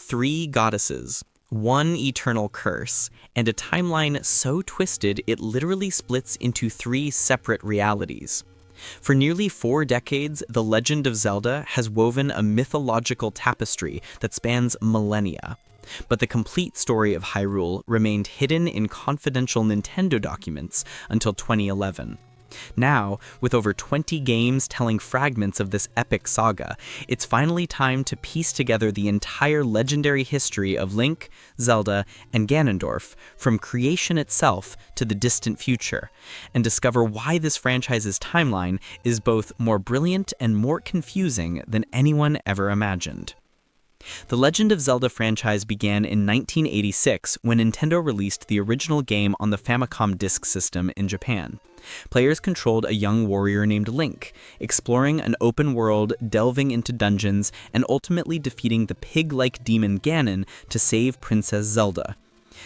Three goddesses, one eternal curse, and a timeline so twisted it literally splits into three separate realities. For nearly 4 decades, The Legend of Zelda has woven a mythological tapestry that spans millennia. But the complete story of Hyrule remained hidden in confidential Nintendo documents until 2011. Now, with over 20 games telling fragments of this epic saga, it's finally time to piece together the entire legendary history of Link, Zelda, and Ganondorf, from creation itself to the distant future, and discover why this franchise's timeline is both more brilliant and more confusing than anyone ever imagined. The Legend of Zelda franchise began in 1986 when Nintendo released the original game on the Famicom Disk System in Japan. Players controlled a young warrior named Link, exploring an open world, delving into dungeons, and ultimately defeating the pig-like demon Ganon to save Princess Zelda.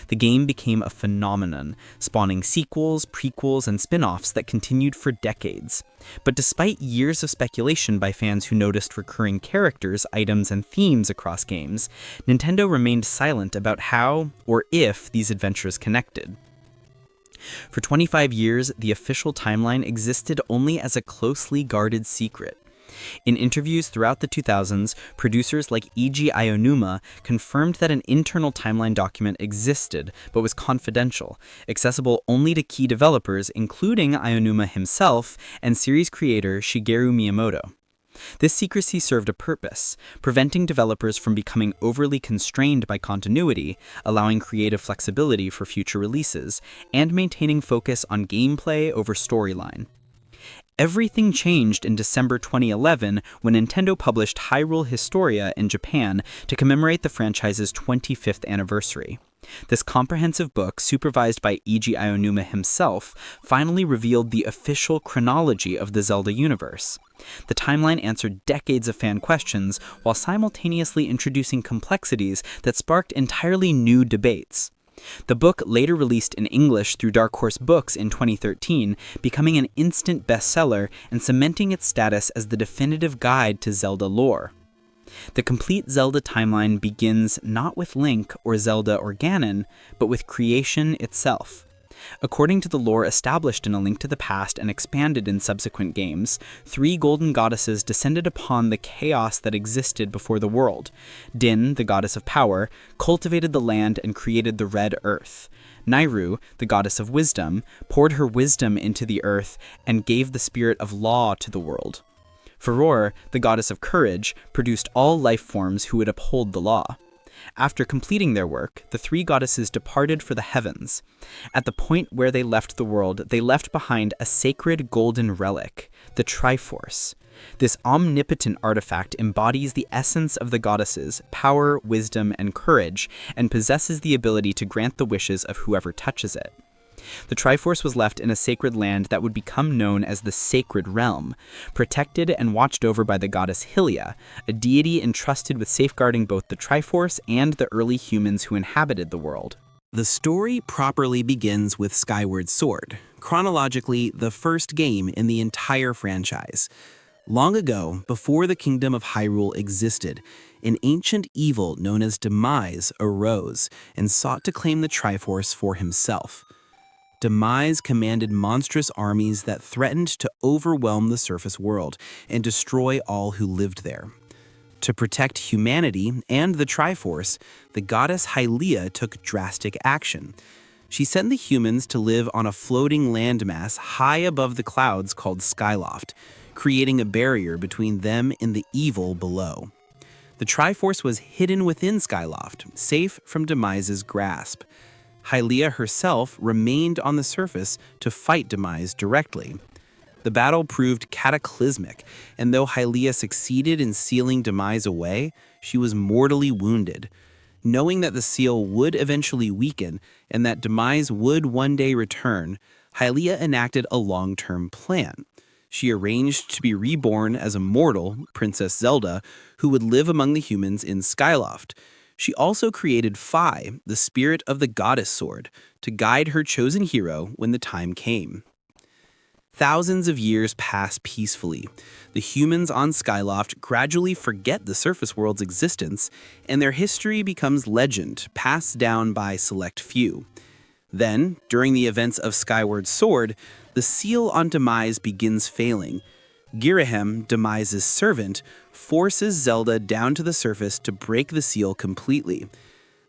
The game became a phenomenon, spawning sequels, prequels, and spin-offs that continued for decades. But despite years of speculation by fans who noticed recurring characters, items, and themes across games, Nintendo remained silent about how, or if, these adventures connected. For 25 years, the official timeline existed only as a closely guarded secret. In interviews throughout the 2000s, producers like Eiji Aonuma confirmed that an internal timeline document existed, but was confidential, accessible only to key developers, including Aonuma himself and series creator Shigeru Miyamoto. This secrecy served a purpose, preventing developers from becoming overly constrained by continuity, allowing creative flexibility for future releases, and maintaining focus on gameplay over storyline. Everything changed in December 2011 when Nintendo published Hyrule Historia in Japan to commemorate the franchise's 25th anniversary. This comprehensive book, supervised by Eiji Aonuma himself, finally revealed the official chronology of the Zelda universe. The timeline answered decades of fan questions while simultaneously introducing complexities that sparked entirely new debates. The book later released in English through Dark Horse Books in 2013, becoming an instant bestseller and cementing its status as the definitive guide to Zelda lore. The complete Zelda timeline begins not with Link or Zelda or Ganon, but with creation itself. According to the lore established in A Link to the Past and expanded in subsequent games, 3 golden goddesses descended upon the chaos that existed before the world. Din, the goddess of power, cultivated the land and created the red earth. Nairu, the goddess of wisdom, poured her wisdom into the earth and gave the spirit of law to the world. Furor, the goddess of courage, produced all life forms who would uphold the law. After completing their work, the 3 goddesses departed for the heavens. At the point where they left the world, they left behind a sacred golden relic, the Triforce. This omnipotent artifact embodies the essence of the goddesses, power, wisdom, and courage, and possesses the ability to grant the wishes of whoever touches it. The Triforce was left in a sacred land that would become known as the Sacred Realm, protected and watched over by the goddess Hylia, a deity entrusted with safeguarding both the Triforce and the early humans who inhabited the world. The story properly begins with Skyward Sword, chronologically the first game in the entire franchise. Long ago, before the Kingdom of Hyrule existed, an ancient evil known as Demise arose and sought to claim the Triforce for himself. Demise commanded monstrous armies that threatened to overwhelm the surface world and destroy all who lived there. To protect humanity and the Triforce, the goddess Hylia took drastic action. She sent the humans to live on a floating landmass high above the clouds called Skyloft, creating a barrier between them and the evil below. The Triforce was hidden within Skyloft, safe from Demise's grasp. Hylia herself remained on the surface to fight Demise directly. The battle proved cataclysmic, and though Hylia succeeded in sealing Demise away, she was mortally wounded. Knowing that the seal would eventually weaken and that Demise would one day return, Hylia enacted a long-term plan. She arranged to be reborn as a mortal, Princess Zelda, who would live among the humans in Skyloft. She also created Fi, the spirit of the goddess sword, to guide her chosen hero when the time came. Thousands of years pass peacefully. The humans on Skyloft gradually forget the surface world's existence, and their history becomes legend, passed down by select few. Then, during the events of Skyward Sword, the seal on Demise begins failing. Girahim, Demise's servant, forces Zelda down to the surface to break the seal completely.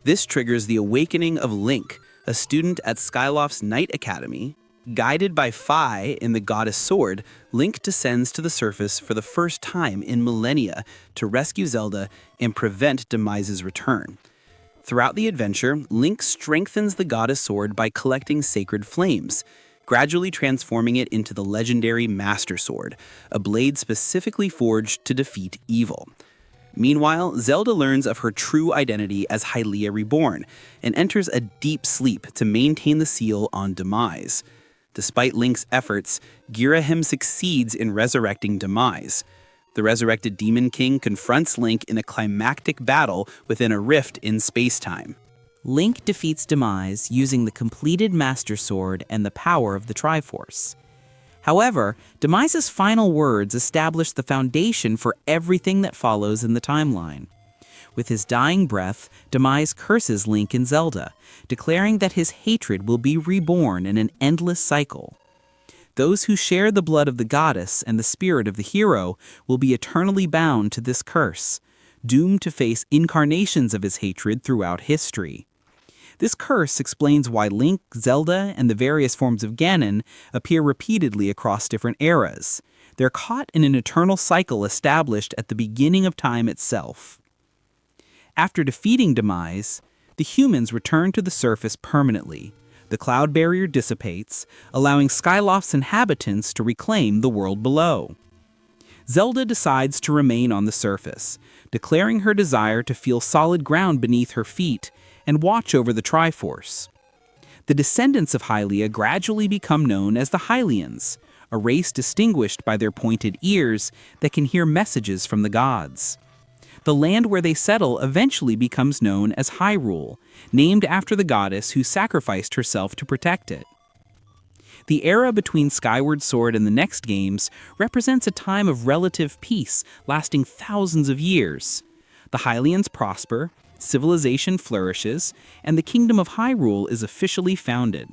This triggers the awakening of Link, a student at Skyloft's Knight Academy. Guided by Fi in the Goddess Sword, Link descends to the surface for the first time in millennia to rescue Zelda and prevent Demise's return. Throughout the adventure, Link strengthens the Goddess Sword by collecting sacred flames, gradually transforming it into the legendary Master Sword, a blade specifically forged to defeat evil. Meanwhile, Zelda learns of her true identity as Hylia Reborn and enters a deep sleep to maintain the seal on Demise. Despite Link's efforts, Girahim succeeds in resurrecting Demise. The resurrected Demon King confronts Link in a climactic battle within a rift in space-time. Link defeats Demise using the completed Master Sword and the power of the Triforce. However, Demise's final words establish the foundation for everything that follows in the timeline. With his dying breath, Demise curses Link and Zelda, declaring that his hatred will be reborn in an endless cycle. Those who share the blood of the goddess and the spirit of the hero will be eternally bound to this curse, doomed to face incarnations of his hatred throughout history. This curse explains why Link, Zelda, and the various forms of Ganon appear repeatedly across different eras. They're caught in an eternal cycle established at the beginning of time itself. After defeating Demise, the humans return to the surface permanently. The cloud barrier dissipates, allowing Skyloft's inhabitants to reclaim the world below. Zelda decides to remain on the surface, declaring her desire to feel solid ground beneath her feet and watch over the Triforce. The descendants of Hylia gradually become known as the Hylians, a race distinguished by their pointed ears that can hear messages from the gods. The land where they settle eventually becomes known as Hyrule, named after the goddess who sacrificed herself to protect it. The era between Skyward Sword and the next games represents a time of relative peace lasting thousands of years. The Hylians prosper, civilization flourishes, and the Kingdom of Hyrule is officially founded.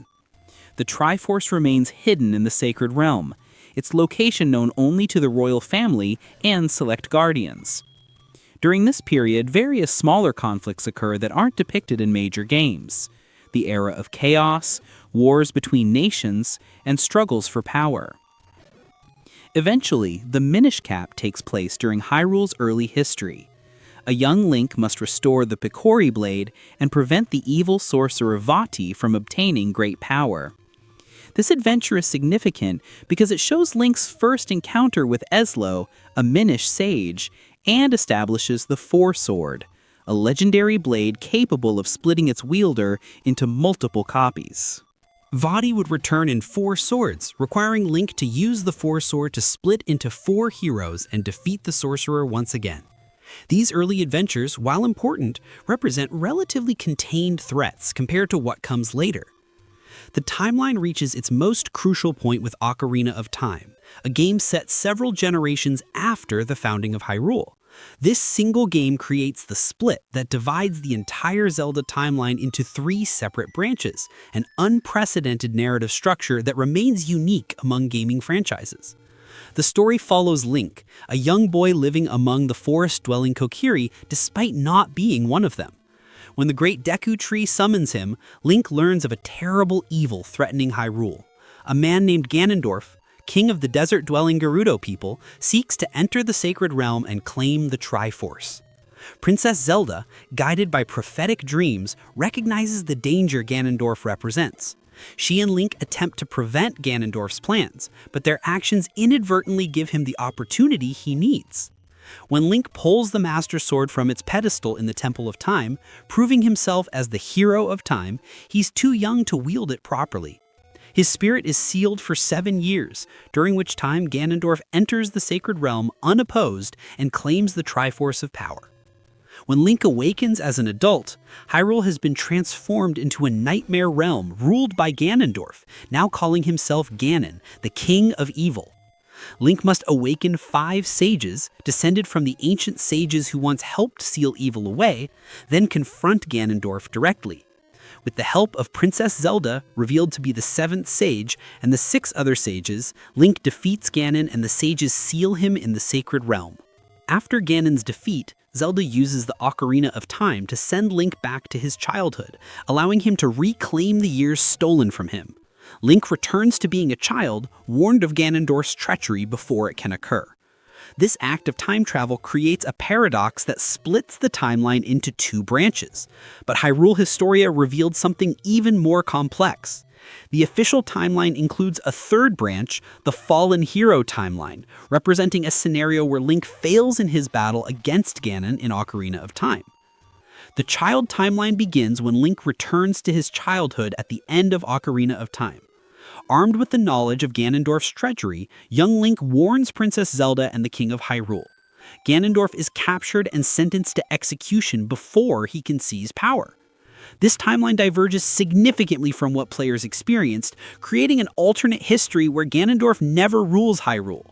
The Triforce remains hidden in the Sacred Realm, its location known only to the royal family and select guardians. During this period, various smaller conflicts occur that aren't depicted in major games. The era of chaos, wars between nations, and struggles for power. Eventually, the Minish Cap takes place during Hyrule's early history. A young Link must restore the Picori Blade and prevent the evil sorcerer Vati from obtaining great power. This adventure is significant because it shows Link's first encounter with Eslo, a Minish sage, and establishes the Four Sword, a legendary blade capable of splitting its wielder into multiple copies. Vati would return in 4 swords, requiring Link to use the Four Sword to split into 4 heroes and defeat the sorcerer once again. These early adventures, while important, represent relatively contained threats compared to what comes later. The timeline reaches its most crucial point with Ocarina of Time, a game set several generations after the founding of Hyrule. This single game creates the split that divides the entire Zelda timeline into 3 separate branches, an unprecedented narrative structure that remains unique among gaming franchises. The story follows Link, a young boy living among the forest-dwelling Kokiri despite not being one of them. When the Great Deku Tree summons him, Link learns of a terrible evil threatening Hyrule. A man named Ganondorf, king of the desert-dwelling Gerudo people, seeks to enter the Sacred Realm and claim the Triforce. Princess Zelda, guided by prophetic dreams, recognizes the danger Ganondorf represents. She and Link attempt to prevent Ganondorf's plans, but their actions inadvertently give him the opportunity he needs. When Link pulls the Master Sword from its pedestal in the Temple of Time, proving himself as the hero of time, he's too young to wield it properly. His spirit is sealed for 7 years, during which time Ganondorf enters the Sacred Realm unopposed and claims the Triforce of Power. When Link awakens as an adult, Hyrule has been transformed into a nightmare realm ruled by Ganondorf, now calling himself Ganon, the King of Evil. Link must awaken 5 sages, descended from the ancient sages who once helped seal evil away, then confront Ganondorf directly. With the help of Princess Zelda, revealed to be the 7th sage, and the 6 other sages, Link defeats Ganon and the sages seal him in the sacred realm. After Ganon's defeat, Zelda uses the Ocarina of Time to send Link back to his childhood, allowing him to reclaim the years stolen from him. Link returns to being a child, warned of Ganondorf's treachery before it can occur. This act of time travel creates a paradox that splits the timeline into 2 branches. But Hyrule Historia revealed something even more complex. The official timeline includes a 3rd branch, the Fallen Hero timeline, representing a scenario where Link fails in his battle against Ganon in Ocarina of Time. The child timeline begins when Link returns to his childhood at the end of Ocarina of Time. Armed with the knowledge of Ganondorf's treachery, young Link warns Princess Zelda and the King of Hyrule. Ganondorf is captured and sentenced to execution before he can seize power. This timeline diverges significantly from what players experienced, creating an alternate history where Ganondorf never rules Hyrule.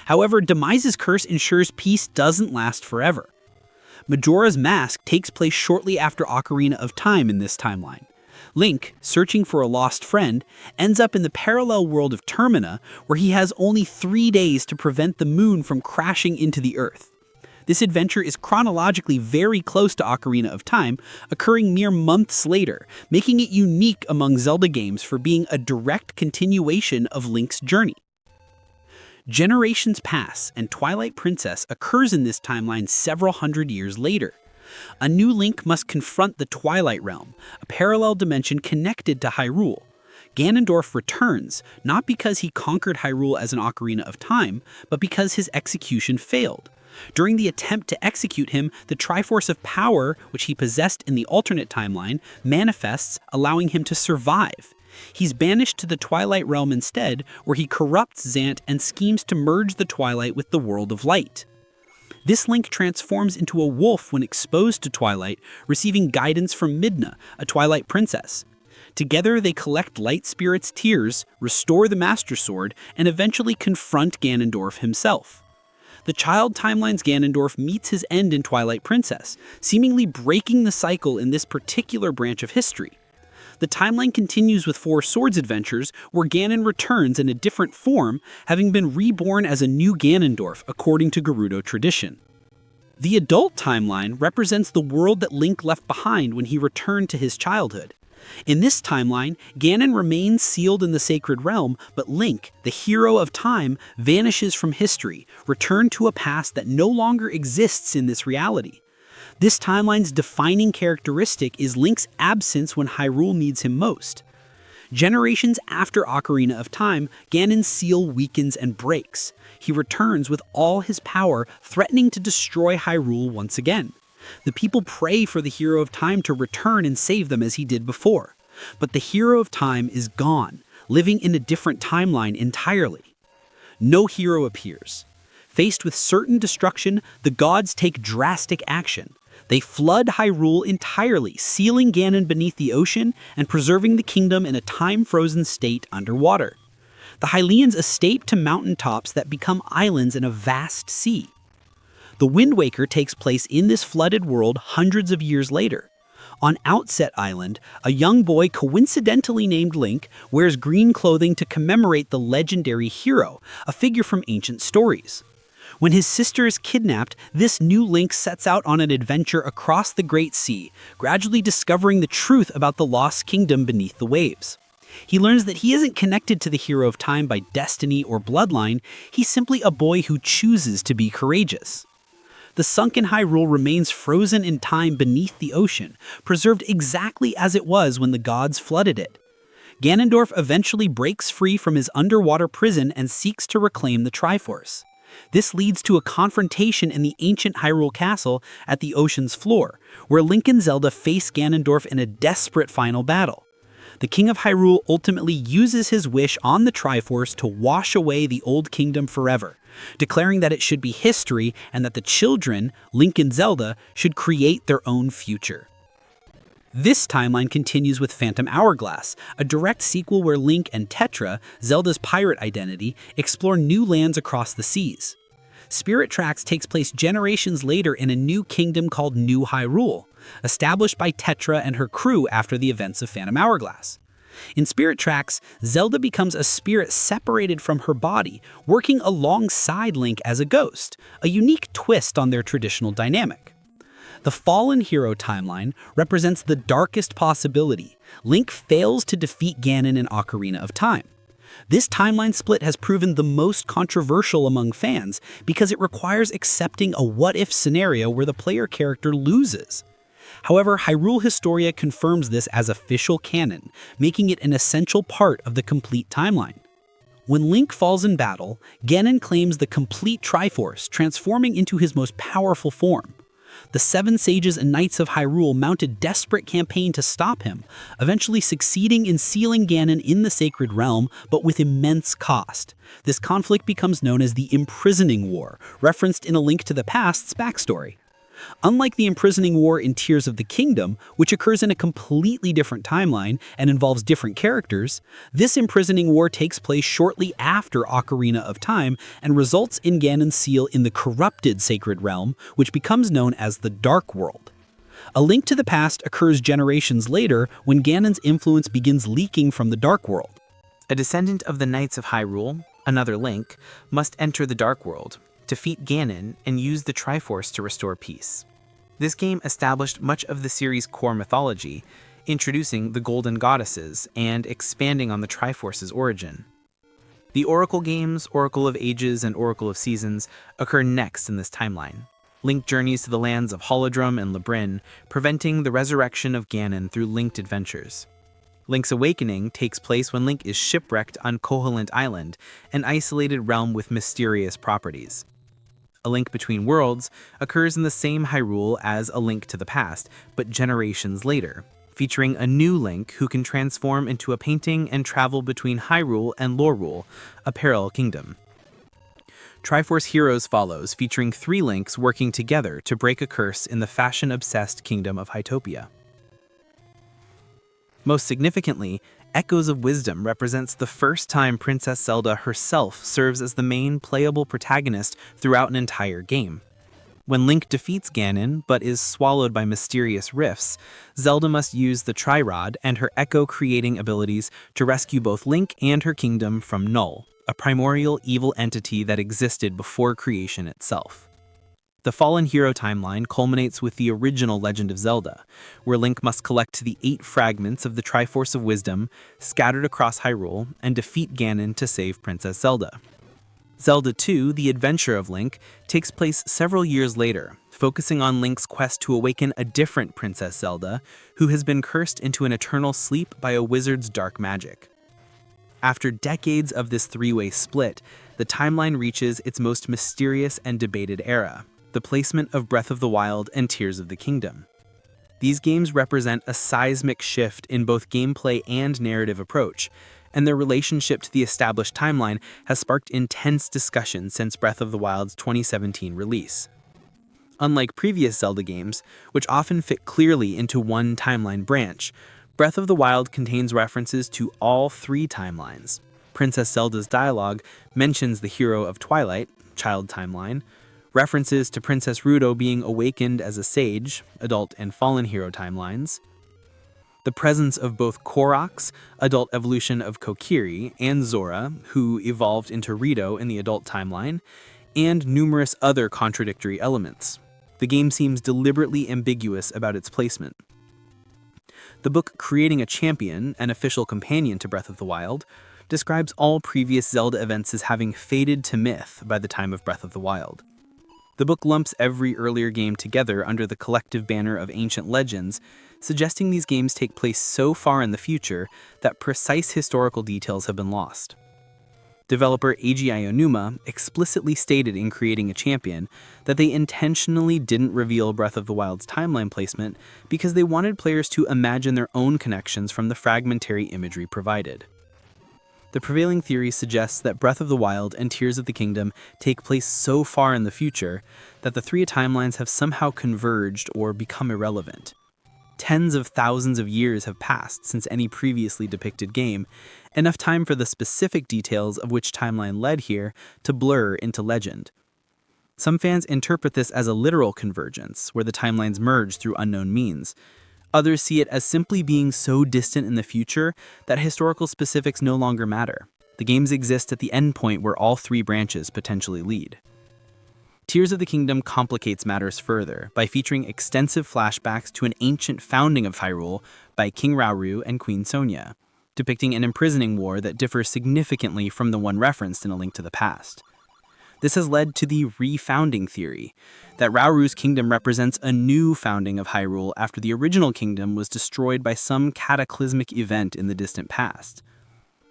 However, Demise's curse ensures peace doesn't last forever. Majora's Mask takes place shortly after Ocarina of Time in this timeline. Link, searching for a lost friend, ends up in the parallel world of Termina, where he has only 3 days to prevent the moon from crashing into the Earth. This adventure is chronologically very close to Ocarina of Time, occurring mere months later, making it unique among Zelda games for being a direct continuation of Link's journey. Generations pass, and Twilight Princess occurs in this timeline several hundred years later. A new Link must confront the Twilight Realm, a parallel dimension connected to Hyrule. Ganondorf returns, not because he conquered Hyrule as an Ocarina of Time, but because his execution failed. During the attempt to execute him, the Triforce of Power, which he possessed in the alternate timeline, manifests, allowing him to survive. He's banished to the Twilight Realm instead, where he corrupts Zant and schemes to merge the Twilight with the World of Light. This Link transforms into a wolf when exposed to Twilight, receiving guidance from Midna, a Twilight princess. Together, they collect Light Spirit's tears, restore the Master Sword, and eventually confront Ganondorf himself. The child timeline's Ganondorf meets his end in Twilight Princess, seemingly breaking the cycle in this particular branch of history. The timeline continues with Four Swords adventures, where Ganon returns in a different form, having been reborn as a new Ganondorf, according to Gerudo tradition. The adult timeline represents the world that Link left behind when he returned to his childhood. In this timeline, Ganon remains sealed in the Sacred Realm, but Link, the hero of time, vanishes from history, returned to a past that no longer exists in this reality. This timeline's defining characteristic is Link's absence when Hyrule needs him most. Generations after Ocarina of Time, Ganon's seal weakens and breaks. He returns with all his power, threatening to destroy Hyrule once again. The people pray for the Hero of Time to return and save them as he did before. But the Hero of Time is gone, living in a different timeline entirely. No hero appears. Faced with certain destruction, the gods take drastic action. They flood Hyrule entirely, sealing Ganon beneath the ocean and preserving the kingdom in a time-frozen state underwater. The Hylians escape to mountaintops that become islands in a vast sea. The Wind Waker takes place in this flooded world hundreds of years later. On Outset Island, a young boy coincidentally named Link wears green clothing to commemorate the legendary hero, a figure from ancient stories. When his sister is kidnapped, this new Link sets out on an adventure across the Great Sea, gradually discovering the truth about the lost kingdom beneath the waves. He learns that he isn't connected to the Hero of Time by destiny or bloodline, he's simply a boy who chooses to be courageous. The sunken Hyrule remains frozen in time beneath the ocean, preserved exactly as it was when the gods flooded it. Ganondorf eventually breaks free from his underwater prison and seeks to reclaim the Triforce. This leads to a confrontation in the ancient Hyrule Castle at the ocean's floor, where Link and Zelda face Ganondorf in a desperate final battle. The King of Hyrule ultimately uses his wish on the Triforce to wash away the Old Kingdom forever, declaring that it should be history and that the children, Link and Zelda, should create their own future. This timeline continues with Phantom Hourglass, a direct sequel where Link and Tetra, Zelda's pirate identity, explore new lands across the seas. Spirit Tracks takes place generations later in a new kingdom called New Hyrule, established by Tetra and her crew after the events of Phantom Hourglass. In Spirit Tracks, Zelda becomes a spirit separated from her body, working alongside Link as a ghost, a unique twist on their traditional dynamic. The Fallen Hero timeline represents the darkest possibility. Link fails to defeat Ganon in Ocarina of Time. This timeline split has proven the most controversial among fans because it requires accepting a what-if scenario where the player character loses. However, Hyrule Historia confirms this as official canon, making it an essential part of the complete timeline. When Link falls in battle, Ganon claims the complete Triforce, transforming into his most powerful form. The Seven Sages and Knights of Hyrule mount a desperate campaign to stop him, eventually succeeding in sealing Ganon in the Sacred Realm, but with immense cost. This conflict becomes known as the Imprisoning War, referenced in A Link to the Past's backstory. Unlike the Imprisoning War in Tears of the Kingdom, which occurs in a completely different timeline and involves different characters, this Imprisoning War takes place shortly after Ocarina of Time and results in Ganon's seal in the corrupted Sacred Realm, which becomes known as the Dark World. A Link to the Past occurs generations later when Ganon's influence begins leaking from the Dark World. A descendant of the Knights of Hyrule, another Link, must enter the Dark World, defeat Ganon, and use the Triforce to restore peace. This game established much of the series' core mythology, introducing the Golden Goddesses and expanding on the Triforce's origin. The Oracle games, Oracle of Ages and Oracle of Seasons, occur next in this timeline. Link journeys to the lands of Holodrum and Labrin, preventing the resurrection of Ganon through linked adventures. Link's Awakening takes place when Link is shipwrecked on Koholint Island, an isolated realm with mysterious properties. A Link Between Worlds occurs in the same Hyrule as A Link to the Past, but generations later, featuring a new Link who can transform into a painting and travel between Hyrule and Lorule, a parallel kingdom. Triforce Heroes follows, featuring 3 Links working together to break a curse in the fashion-obsessed kingdom of Hytopia. Most significantly, Echoes of Wisdom represents the first time Princess Zelda herself serves as the main playable protagonist throughout an entire game. When Link defeats Ganon, but is swallowed by mysterious rifts, Zelda must use the Tri-Rod and her echo-creating abilities to rescue both Link and her kingdom from Null, a primordial evil entity that existed before creation itself. The Fallen Hero timeline culminates with the original Legend of Zelda, where Link must collect the 8 fragments of the Triforce of Wisdom scattered across Hyrule and defeat Ganon to save Princess Zelda. Zelda 2, The Adventure of Link, takes place several years later, focusing on Link's quest to awaken a different Princess Zelda, who has been cursed into an eternal sleep by a wizard's dark magic. After decades of this 3-way split, the timeline reaches its most mysterious and debated era, the placement of Breath of the Wild and Tears of the Kingdom. These games represent a seismic shift in both gameplay and narrative approach, and their relationship to the established timeline has sparked intense discussion since Breath of the Wild's 2017 release. Unlike previous Zelda games, which often fit clearly into one timeline branch, Breath of the Wild contains references to all 3 timelines. Princess Zelda's dialogue mentions the Hero of Twilight, child timeline, references to Princess Ruto being awakened as a sage, adult and fallen hero timelines, the presence of both Koroks, adult evolution of Kokiri, and Zora, who evolved into Rito in the adult timeline, and numerous other contradictory elements. The game seems deliberately ambiguous about its placement. The book Creating a Champion, an official companion to Breath of the Wild, describes all previous Zelda events as having faded to myth by the time of Breath of the Wild. The book lumps every earlier game together under the collective banner of ancient legends, suggesting these games take place so far in the future that precise historical details have been lost. Developer Eiji Aonuma explicitly stated in creating a champion that they intentionally didn't reveal Breath of the Wild's timeline placement because they wanted players to imagine their own connections from the fragmentary imagery provided. The prevailing theory suggests that Breath of the Wild and Tears of the Kingdom take place so far in the future that the three timelines have somehow converged or become irrelevant. Tens of thousands of years have passed since any previously depicted game, enough time for the specific details of which timeline led here to blur into legend. Some fans interpret this as a literal convergence, where the timelines merge through unknown means. Others see it as simply being so distant in the future that historical specifics no longer matter. The games exist at the endpoint where all three branches potentially lead. Tears of the Kingdom complicates matters further by featuring extensive flashbacks to an ancient founding of Hyrule by King Rauru and Queen Sonia, depicting an imprisoning war that differs significantly from the one referenced in A Link to the Past. This has led to the refounding theory, that Rauru's kingdom represents a new founding of Hyrule after the original kingdom was destroyed by some cataclysmic event in the distant past.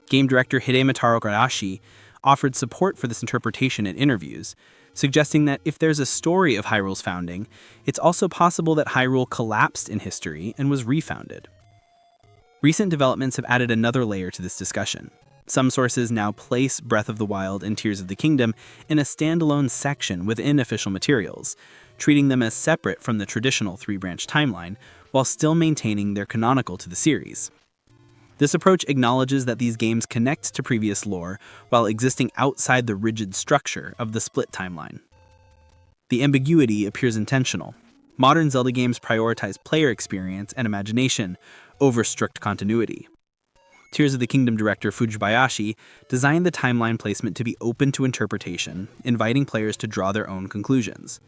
Game director Hidemitaro Garashi offered support for this interpretation in interviews, suggesting that if there's a story of Hyrule's founding, it's also possible that Hyrule collapsed in history and was refounded. Recent developments have added another layer to this discussion. Some sources now place Breath of the Wild and Tears of the Kingdom in a standalone section within official materials, treating them as separate from the traditional three-branch timeline, while still maintaining their canonical to the series. This approach acknowledges that these games connect to previous lore while existing outside the rigid structure of the split timeline. The ambiguity appears intentional. Modern Zelda games prioritize player experience and imagination over strict continuity. Tears of the Kingdom director Fujibayashi designed the timeline placement to be open to interpretation, inviting players to draw their own conclusions.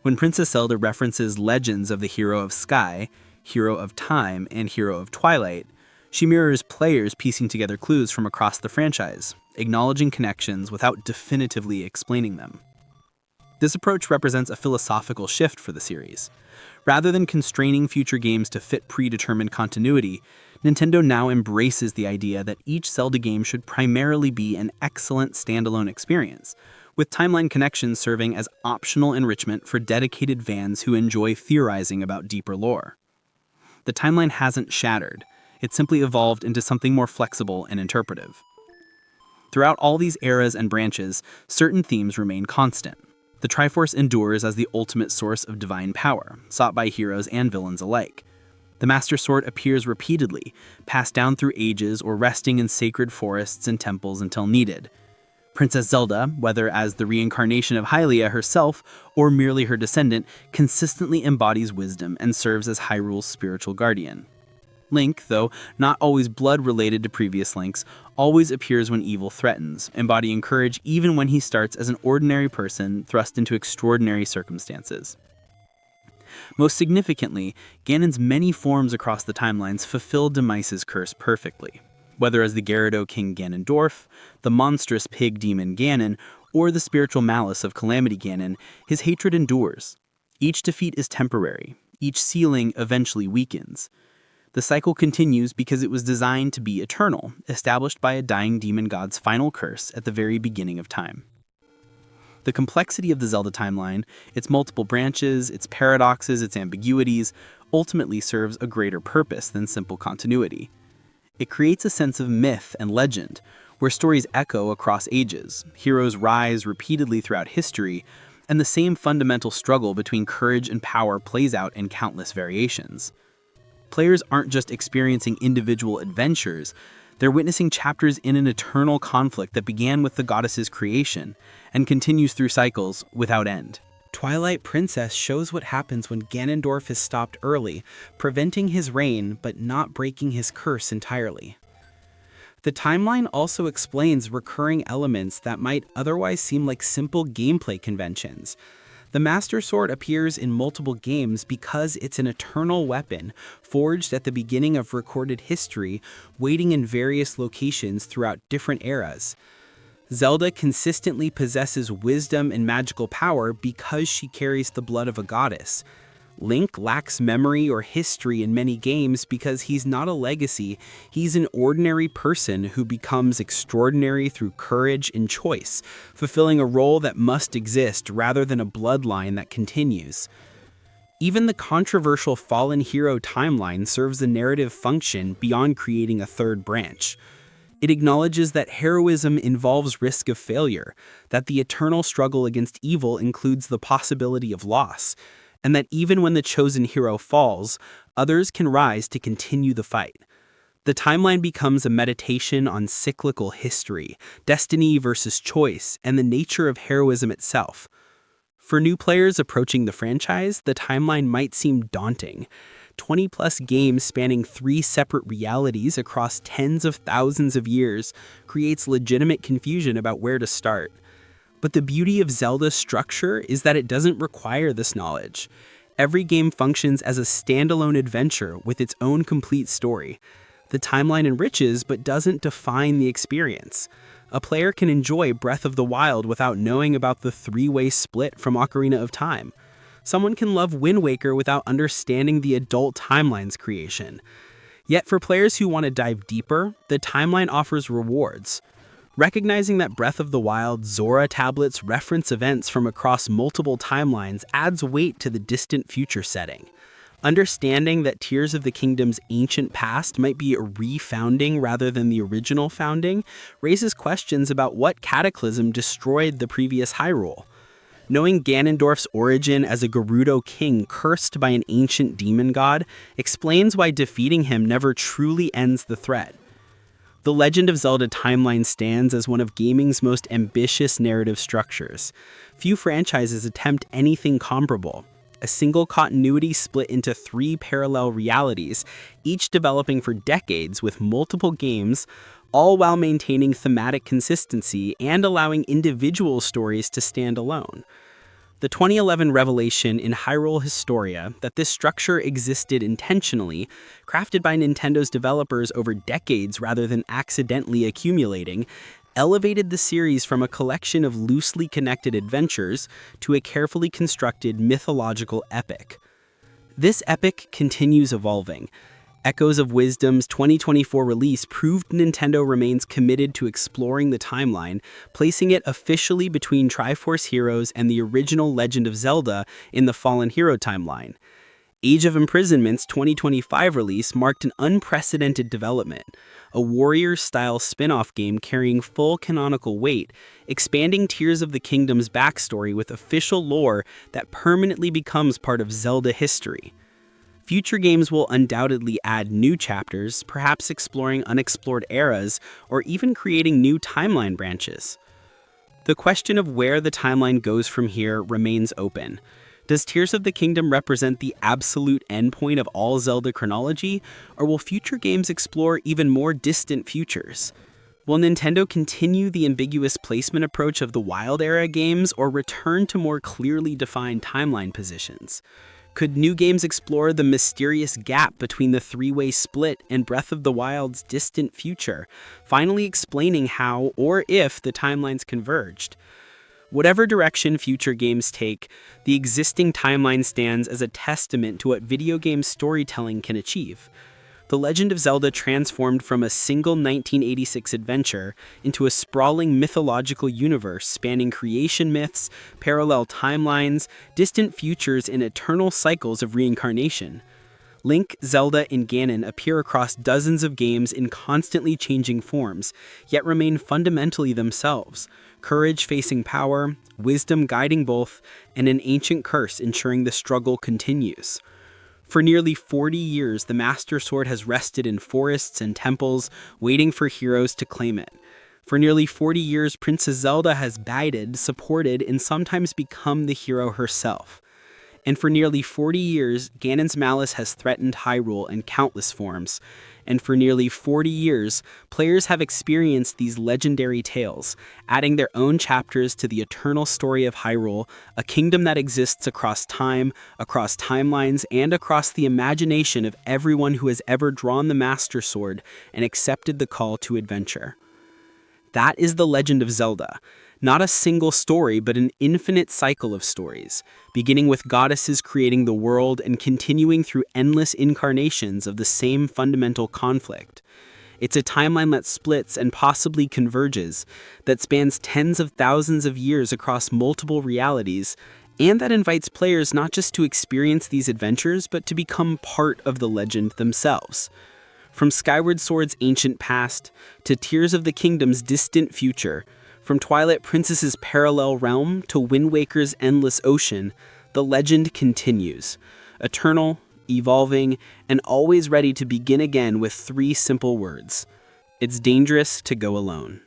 When Princess Zelda references legends of the Hero of Sky, Hero of Time, and Hero of Twilight, she mirrors players piecing together clues from across the franchise, acknowledging connections without definitively explaining them. This approach represents a philosophical shift for the series. Rather than constraining future games to fit predetermined continuity, Nintendo now embraces the idea that each Zelda game should primarily be an excellent standalone experience, with timeline connections serving as optional enrichment for dedicated fans who enjoy theorizing about deeper lore. The timeline hasn't shattered. It simply evolved into something more flexible and interpretive. Throughout all these eras and branches, certain themes remain constant. The Triforce endures as the ultimate source of divine power, sought by heroes and villains alike. The Master Sword appears repeatedly, passed down through ages or resting in sacred forests and temples until needed. Princess Zelda, whether as the reincarnation of Hylia herself or merely her descendant, consistently embodies wisdom and serves as Hyrule's spiritual guardian. Link, though not always blood-related to previous Links, always appears when evil threatens, embodying courage even when he starts as an ordinary person thrust into extraordinary circumstances. Most significantly, Ganon's many forms across the timelines fulfill Demice's curse perfectly. Whether as the Gyarados King Ganondorf, the monstrous pig demon Ganon, or the spiritual malice of Calamity Ganon, his hatred endures. Each defeat is temporary, each ceiling eventually weakens. The cycle continues because it was designed to be eternal, established by a dying demon god's final curse at the very beginning of time. The complexity of the Zelda timeline, its multiple branches, its paradoxes, its ambiguities, ultimately serves a greater purpose than simple continuity. It creates a sense of myth and legend, where stories echo across ages, heroes rise repeatedly throughout history, and the same fundamental struggle between courage and power plays out in countless variations. Players aren't just experiencing individual adventures, they're witnessing chapters in an eternal conflict that began with the goddess's creation and continues through cycles without end. Twilight Princess shows what happens when Ganondorf is stopped early, preventing his reign but not breaking his curse entirely. The timeline also explains recurring elements that might otherwise seem like simple gameplay conventions. The Master Sword appears in multiple games because it's an eternal weapon, forged at the beginning of recorded history, waiting in various locations throughout different eras. Zelda consistently possesses wisdom and magical power because she carries the blood of a goddess. Link lacks memory or history in many games because he's not a legacy, he's an ordinary person who becomes extraordinary through courage and choice, fulfilling a role that must exist rather than a bloodline that continues. Even the controversial Fallen Hero timeline serves a narrative function beyond creating a third branch. It acknowledges that heroism involves risk of failure, that the eternal struggle against evil includes the possibility of loss, and that even when the chosen hero falls, others can rise to continue the fight. The timeline becomes a meditation on cyclical history, destiny versus choice, and the nature of heroism itself. For new players approaching the franchise, the timeline might seem daunting. 20-plus games spanning 3 separate realities across tens of thousands of years creates legitimate confusion about where to start. But the beauty of Zelda's structure is that it doesn't require this knowledge. Every game functions as a standalone adventure with its own complete story. The timeline enriches but doesn't define the experience. A player can enjoy Breath of the Wild without knowing about the 3-way split from Ocarina of Time. Someone can love Wind Waker without understanding the adult timeline's creation. Yet for players who want to dive deeper, the timeline offers rewards. Recognizing that Breath of the Wild Zora tablets reference events from across multiple timelines adds weight to the distant future setting. Understanding that Tears of the Kingdom's ancient past might be a refounding rather than the original founding raises questions about what cataclysm destroyed the previous Hyrule. Knowing Ganondorf's origin as a Gerudo king cursed by an ancient demon god explains why defeating him never truly ends the threat. The Legend of Zelda timeline stands as one of gaming's most ambitious narrative structures. Few franchises attempt anything comparable. A single continuity split into 3 parallel realities, each developing for decades with multiple games, all while maintaining thematic consistency and allowing individual stories to stand alone. The 2011 revelation in Hyrule Historia that this structure existed intentionally, crafted by Nintendo's developers over decades rather than accidentally accumulating, elevated the series from a collection of loosely connected adventures to a carefully constructed mythological epic. This epic continues evolving. Echoes of Wisdom's 2024 release proved Nintendo remains committed to exploring the timeline, placing it officially between Triforce Heroes and the original Legend of Zelda in the Fallen Hero timeline. Age of Imprisonment's 2025 release marked an unprecedented development, a Warriors-style spin-off game carrying full canonical weight, expanding Tears of the Kingdom's backstory with official lore that permanently becomes part of Zelda history. Future games will undoubtedly add new chapters, perhaps exploring unexplored eras, or even creating new timeline branches. The question of where the timeline goes from here remains open. Does Tears of the Kingdom represent the absolute endpoint of all Zelda chronology, or will future games explore even more distant futures? Will Nintendo continue the ambiguous placement approach of the Wild Era games, or return to more clearly defined timeline positions? Could new games explore the mysterious gap between the 3-way split and Breath of the Wild's distant future, finally explaining how or if the timelines converged? Whatever direction future games take, the existing timeline stands as a testament to what video game storytelling can achieve. The Legend of Zelda transformed from a single 1986 adventure into a sprawling mythological universe spanning creation myths, parallel timelines, distant futures, and eternal cycles of reincarnation. Link, Zelda, and Ganon appear across dozens of games in constantly changing forms, yet remain fundamentally themselves. Courage facing power, wisdom guiding both, and an ancient curse ensuring the struggle continues. For nearly 40 years, the Master Sword has rested in forests and temples, waiting for heroes to claim it. For nearly 40 years, Princess Zelda has guided, supported, and sometimes become the hero herself. And for nearly 40 years, Ganon's malice has threatened Hyrule in countless forms. And for nearly 40 years, players have experienced these legendary tales, adding their own chapters to the eternal story of Hyrule, a kingdom that exists across time, across timelines, and across the imagination of everyone who has ever drawn the Master Sword and accepted the call to adventure. That is the Legend of Zelda. Not a single story, but an infinite cycle of stories, beginning with goddesses creating the world and continuing through endless incarnations of the same fundamental conflict. It's a timeline that splits and possibly converges, that spans tens of thousands of years across multiple realities, and that invites players not just to experience these adventures, but to become part of the legend themselves. From Skyward Sword's ancient past to Tears of the Kingdom's distant future, from Twilight Princess's parallel realm to Wind Waker's endless ocean, the legend continues, eternal, evolving, and always ready to begin again with 3 simple words. It's dangerous to go alone.